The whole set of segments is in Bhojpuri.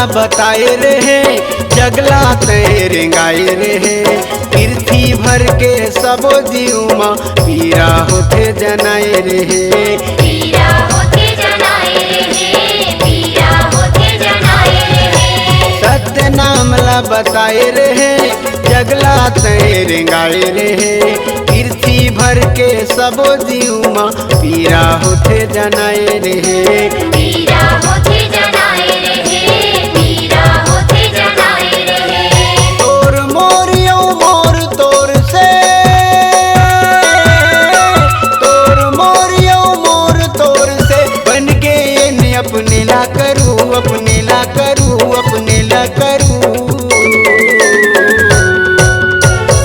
नामला बताए रहे, जगला तेरे गाए रहे। पृथ्वी भर के सबो जीव माँ पीरा होते जनाए रहे, पीरा होते जनाए रहे, पीरा होते जनाए रहे। सत्य नामला बताए रहे, जगला तेरे गाए रहे। पृथ्वी भर के सबो जीव माँ पीरा होते जनाए रहे, पीरा होते जनाए रहे, पीरा होते जनाए रहे। तोर मोरियो मोर तोर से, तोर मोरियो मोर तोर से बन के ये अपने ला करूँ, अपने ला करूँ, अपने ला करूँ।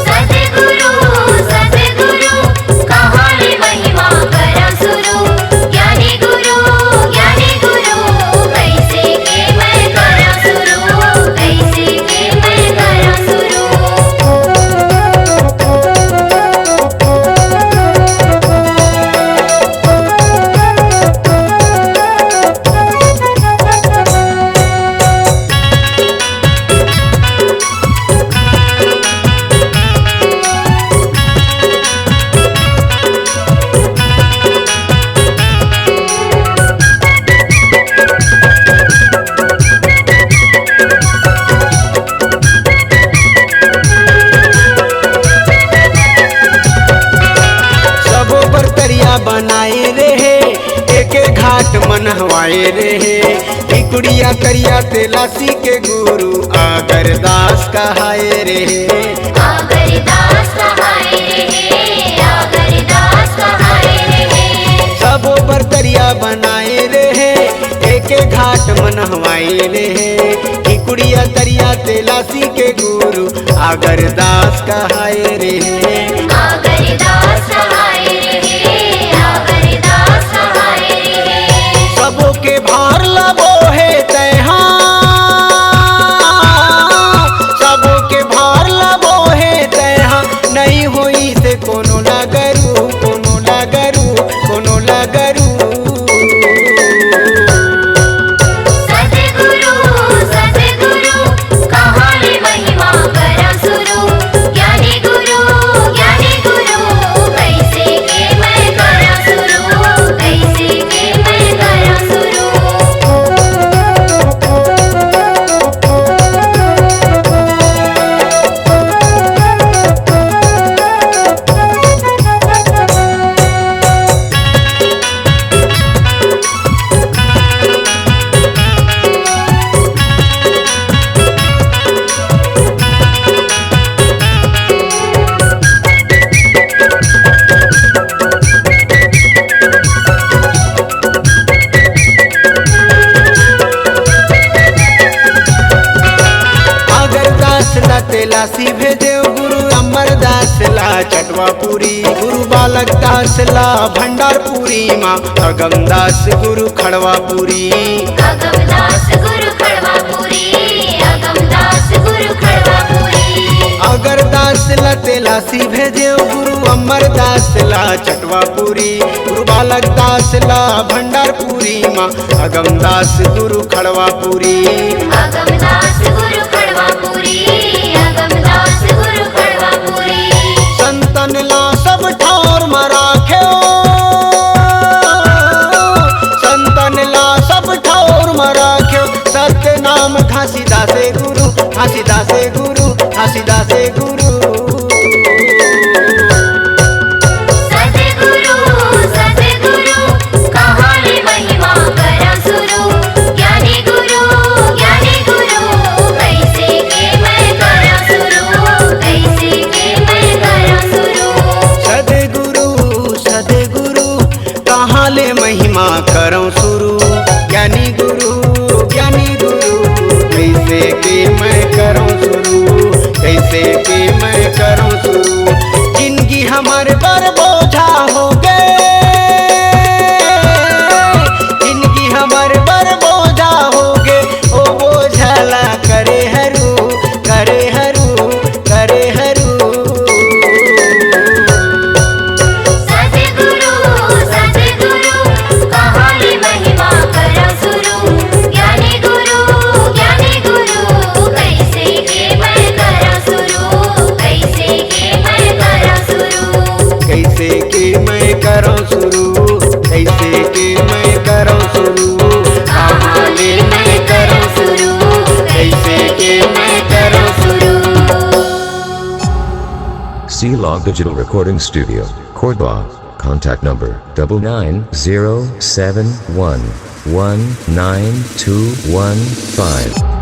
सतगुरु सतगुरु कहानी महिमा करा शुरू, ज्ञानी गुरु कैसे के मैं करा शुरू, कैसे के मैं करा शुरू। सबो बरतरिया बनाए रहे, एक घाट मनहवाए रहे। टिकुड़िया करिया तेलासी के गुरु आगर दास कहाए रहे, आगर दास कहाए रहे, आगर दास कहाए रहे। सबो बरतरिया बनाए रहे, एक घाट मनहवाए रहे। टिकुड़िया करिया तेलासी के गुरु आगर दास कहाए रहे, आगर दास कहाए रहे, आगर दास कहाए रहे। सबो के भार लबो है तैहा, सबो के भार लबो है तैहा। नहीं होई से कोनो लगरू, कोनो लगरू, कोनो लगरू। सतगुरु कहानी महिमा करा शुरू, ज्ञानी गुरु कैसे के मैं करा शुरू, कैसे के मैं करा शुरू। अगर दास ला तेलासी भेजे गुरु अमरदास ला चटवापुरी। गुरु बालक दास ला भंडारपुरी माँ अगम दास गुरु खड़वापुरी। अगम दास गुरु खड़वापुरी, अगम दास गुरु खड़वापुरी। अगर दास ला तेलासी भेजे गुरु अमरदास ला चटवापुरी। गुरु बालक दास ला भंडारपुरी माँ अगम दास गुरु खड़वापुरी। अगम दास गुरु खड़वापुरी, अगम दास गुरु खड़वापुरी। संतन ला सब ठार मराख्यो, संतन ला सब ठार मराख्यो। सत्य नाम घासीदासे गुरु, घासीदासे गुरु, घासीदासे गुरु। सतगुरु कहानी महिमा करा शुरू, ज्ञानी गुरु कैसे के मैं करा शुरू, कैसे के मैं करा शुरू। सदगुरु कहाँ ले महिमा करऊं शुरू। ज्ञानी गुरु कैसे के मैं करूं शुरू, कैसे के मैं करूं शुरू। जिंदगी हमारे पर बोझा हो गए, जिंदगी हमारे पर बोझा हो गए। ओ बोझला करे हरू, करे हरू, करे हरू। सतगुरु कहानी महिमा करा शुरू, ज्ञानी गुरु कैसे कि मैं करूं शुरू, कैसे कि मैं करूं शुरू, कहाँ ले मैं करूं शुरू, कैसे के मैं करूं शुरू। C-Log Digital Recording Studio, Cordoba. Contact number 99071192115.